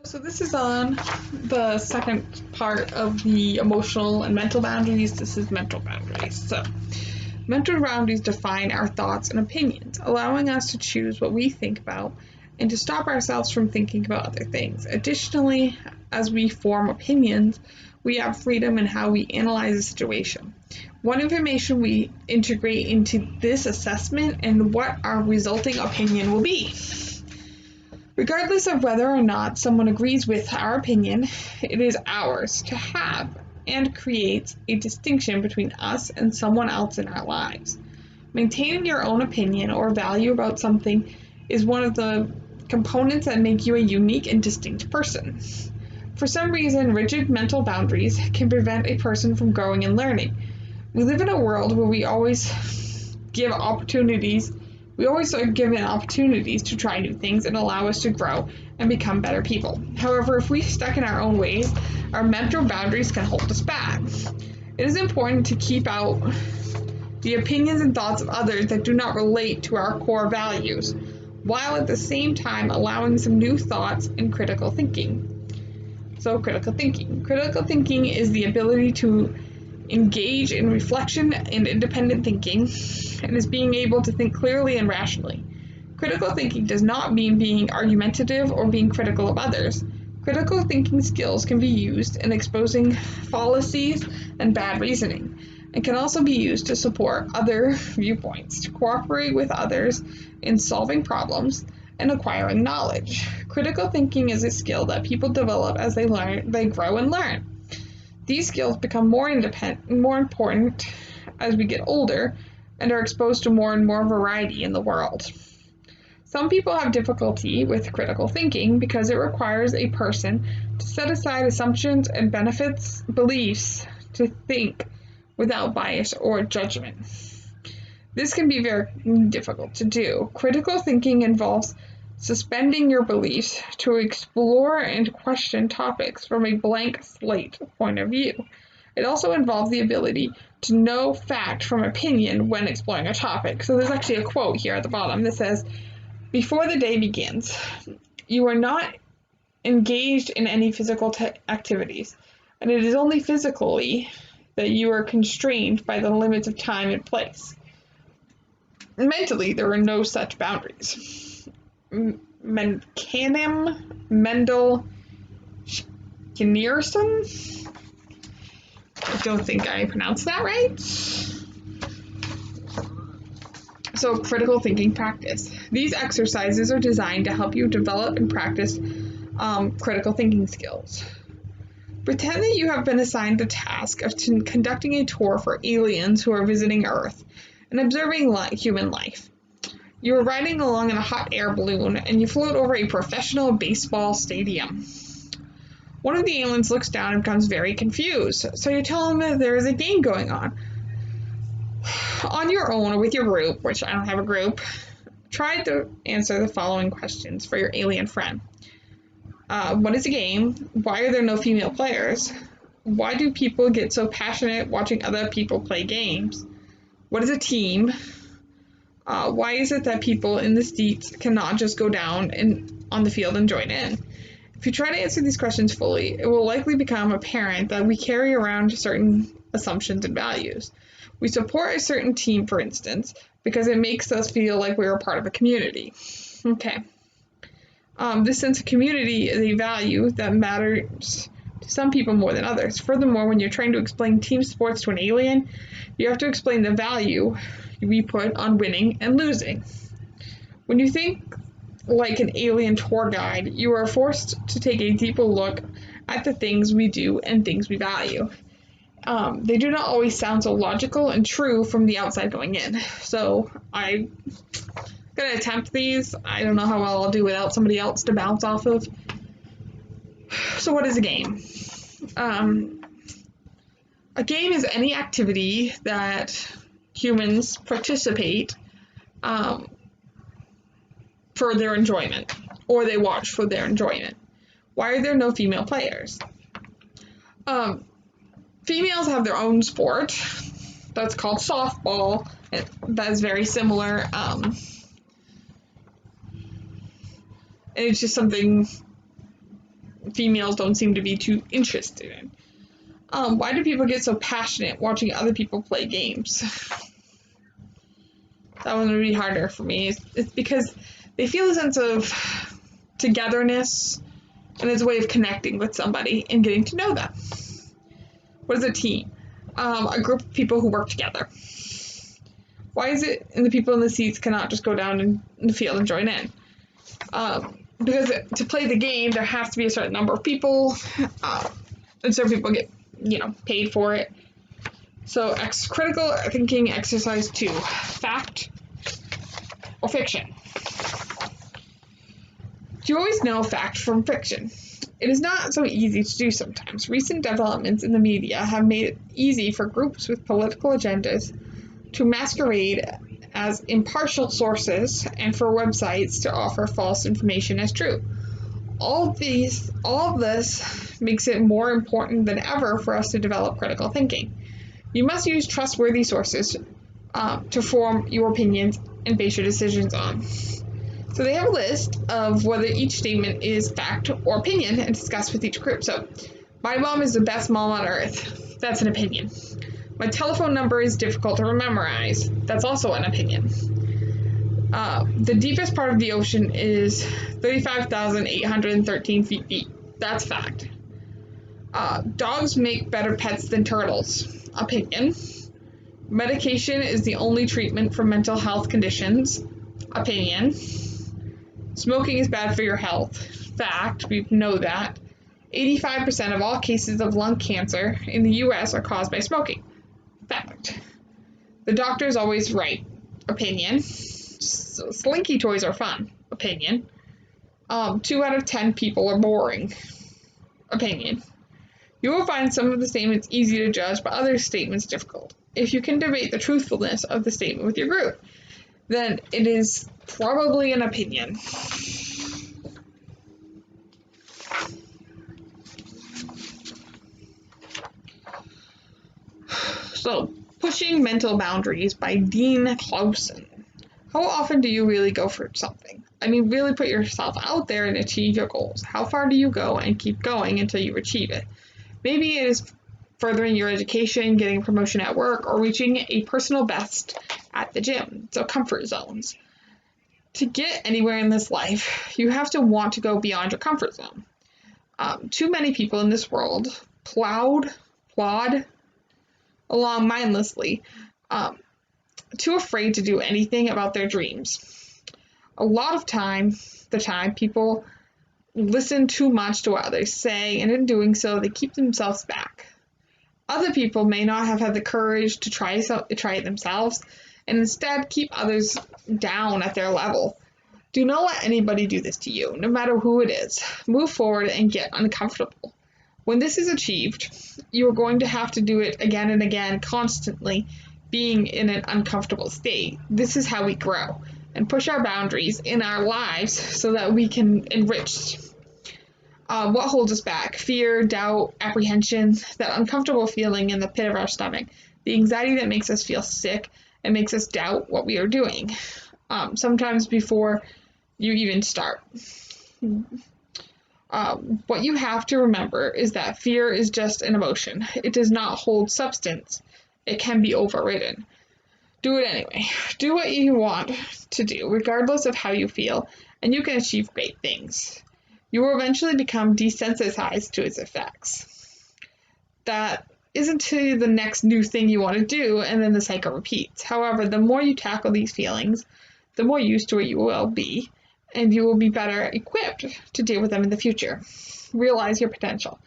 So this is on the second part of the emotional and mental boundaries. This is mental boundaries. So mental boundaries define our thoughts and opinions, allowing us to choose what we think about and to stop ourselves from thinking about other things. Additionally, as we form opinions, we have freedom in how we analyze a situation. What information we integrate into this assessment and what our resulting opinion will be. Regardless of whether or not someone agrees with our opinion, it is ours to have and creates a distinction between us and someone else in our lives. Maintaining your own opinion or value about something is one of the components that make you a unique and distinct person. For some reason, rigid mental boundaries can prevent a person from growing and learning. We live in a world where we always are given opportunities to try new things and allow us to grow and become better people. However, if we stuck in our own ways, our mental boundaries can hold us back. It is important to keep out the opinions and thoughts of others that do not relate to our core values, while at the same time allowing some new thoughts and critical thinking. So, critical thinking. Critical thinking is the ability to engage in reflection and independent thinking, and is being able to think clearly and rationally. Critical thinking does not mean being argumentative or being critical of others. Critical thinking skills can be used in exposing fallacies and bad reasoning, and can also be used to support other viewpoints, to cooperate with others in solving problems and acquiring knowledge. Critical thinking is a skill that people develop as they grow and learn. These skills become more important as we get older and are exposed to more and more variety in the world. Some people have difficulty with critical thinking because it requires a person to set aside assumptions and beliefs to think without bias or judgment. This can be very difficult to do. Critical thinking involves suspending your beliefs to explore and question topics from a blank slate point of view. It also involves the ability to know fact from opinion when exploring a topic. So there's actually a quote here at the bottom that says, "Before the day begins, you are not engaged in any physical activities, and it is only physically that you are constrained by the limits of time and place. Mentally, there are no such boundaries." Mendel Schneerson? I don't think I pronounced that right. So, critical thinking practice. These exercises are designed to help you develop and practice critical thinking skills. Pretend that you have been assigned the task of conducting a tour for aliens who are visiting Earth and observing human life. You are riding along in a hot air balloon and you float over a professional baseball stadium. One of the aliens looks down and becomes very confused, so you tell him that there is a game going on. On your own or with your group, which I don't have a group, try to answer the following questions for your alien friend. What is a game? Why are there no female players? Why do people get so passionate watching other people play games? What is a team? Why is it that people in the seats cannot just go down on the field and join in? If you try to answer these questions fully, it will likely become apparent that we carry around certain assumptions and values. We support a certain team, for instance, because it makes us feel like we're a part of a community. Okay. This sense of community is a value that matters to some people more than others. Furthermore, when you're trying to explain team sports to an alien, you have to explain the value we put on winning and losing. When you think like an alien tour guide, you are forced to take a deeper look at the things we do and things we value. They do not always sound so logical and true from the outside going in. So I'm going to attempt these. I don't know how well I'll do without somebody else to bounce off of. So what is a game? A game is any activity that humans participate for their enjoyment, or they watch for their enjoyment. Why are there no female players? Females have their own sport that's called softball. That is very similar. And it's just something females don't seem to be too interested in. Why do people get so passionate watching other people play games? That one would be harder for me. It's because they feel a sense of togetherness, and it's a way of connecting with somebody and getting to know them. What is a team? A group of people who work together. Why is it and the people in the seats cannot just go down in the field and join in? Because to play the game, there has to be a certain number of people, and certain people get, paid for it. So, critical thinking exercise 2, fact or fiction? Do you always know fact from fiction? It is not so easy to do sometimes. Recent developments in the media have made it easy for groups with political agendas to masquerade as impartial sources and for websites to offer false information as true. All of this makes it more important than ever for us to develop critical thinking. You must use trustworthy sources to form your opinions and base your decisions on. So they have a list of whether each statement is fact or opinion and discussed with each group. So, my mom is the best mom on earth. That's an opinion. My telephone number is difficult to memorize. That's also an opinion. The deepest part of the ocean is 35,813 feet deep. That's fact. Dogs make better pets than turtles. Opinion. Medication is the only treatment for mental health conditions. Opinion. Smoking is bad for your health. Fact, we know that. 85% of all cases of lung cancer in the US are caused by smoking. Fact. The doctor is always right. Opinion. So slinky toys are fun. Opinion. 2 out of 10 people are boring. Opinion. You will find some of the statements easy to judge, but other statements difficult. If you can debate the truthfulness of the statement with your group, then it is probably an opinion. So, Pushing Mental Boundaries by Dean Clausen. How often do you really go for something? I mean, really put yourself out there and achieve your goals. How far do you go and keep going until you achieve it? Maybe it is furthering your education, getting a promotion at work, or reaching a personal best at the gym. So comfort zones. To get anywhere in this life, you have to want to go beyond your comfort zone. Too many people in this world plod along mindlessly, too afraid to do anything about their dreams. A lot of the time people listen too much to what others say, and in doing so, they keep themselves back. Other people may not have had the courage to try it themselves, and instead keep others down at their level. Do not let anybody do this to you, no matter who it is. Move forward and get uncomfortable. When this is achieved, you are going to have to do it again and again, constantly being in an uncomfortable state. This is how we grow and push our boundaries in our lives so that we can enrich. What holds us back? Fear, doubt, apprehension, that uncomfortable feeling in the pit of our stomach, the anxiety that makes us feel sick and makes us doubt what we are doing, sometimes before you even start. What you have to remember is that fear is just an emotion. It does not hold substance. It can be overridden. Do it anyway. Do what you want to do, regardless of how you feel, and you can achieve great things. You will eventually become desensitized to its effects. That isn't to the next new thing you want to do, and then the cycle repeats. However, the more you tackle these feelings, the more used to it you will be, and you will be better equipped to deal with them in the future. Realize your potential.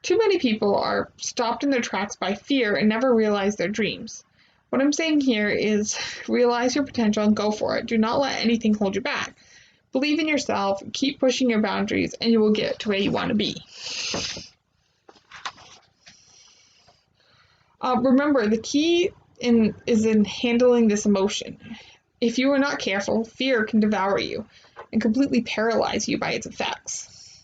Too many people are stopped in their tracks by fear and never realize their dreams. What I'm saying here is realize your potential and go for it. Do not let anything hold you back. Believe in yourself, keep pushing your boundaries, and you will get to where you want to be. Remember, the key is in handling this emotion. If you are not careful, fear can devour you and completely paralyze you by its effects.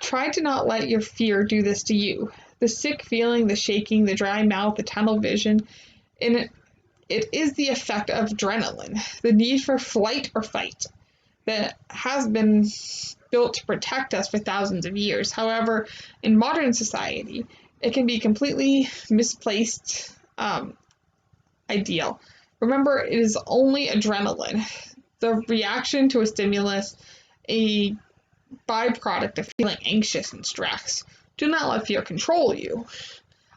Try to not let your fear do this to you. The sick feeling, the shaking, the dry mouth, the tunnel vision, it is the effect of adrenaline, the need for flight or fight that has been built to protect us for thousands of years. However, in modern society, it can be completely misplaced ideal. Remember, it is only adrenaline, the reaction to a stimulus, a byproduct of feeling anxious and stressed. Do not let fear control you.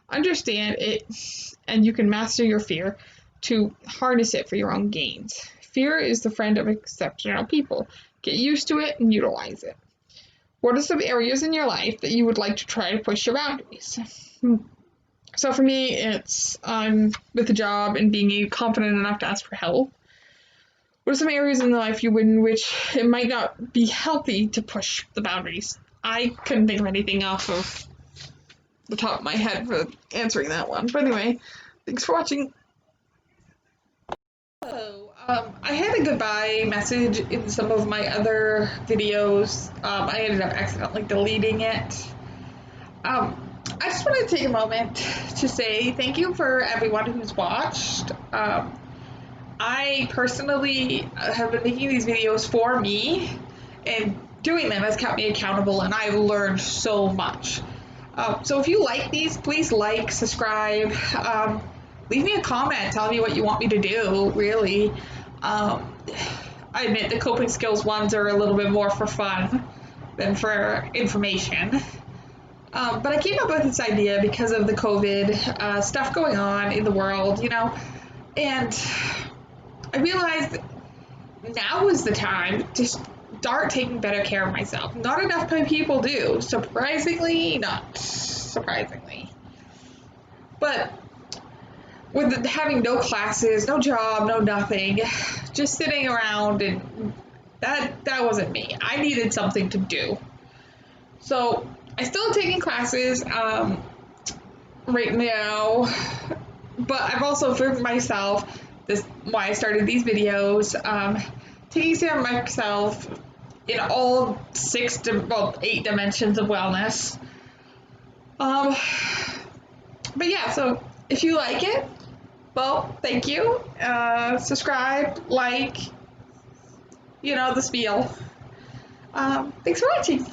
Understand it, and you can master your fear to harness it for your own gains. Fear is the friend of exceptional people. Get used to it and utilize it. What are some areas in your life that you would like to try to push your boundaries? So for me, it's with a job and being confident enough to ask for help. What are some areas in life in which it might not be healthy to push the boundaries? I couldn't think of anything off of the top of my head for answering that one. But anyway, thanks for watching. Hello. I had a goodbye message in some of my other videos. I ended up accidentally deleting it. I just want to take a moment to say thank you for everyone who's watched. I personally have been making these videos for me, and doing them has kept me accountable, and I've learned so much. So if you like these, please like, subscribe, leave me a comment, tell me what you want me to do, really. I admit the coping skills ones are a little bit more for fun than for information. But I came up with this idea because of the COVID stuff going on in the world, and I realized now is the time to start taking better care of myself. Not enough people do. Surprisingly, not surprisingly. But with having no classes, no job, no nothing, just sitting around, and that wasn't me. I needed something to do. So I still am taking classes right now, but I've also for myself, this why I started these videos, taking care of myself in all 8 dimensions of wellness. But yeah, so if you like it, well, thank you. Subscribe, like, the spiel. Thanks for watching.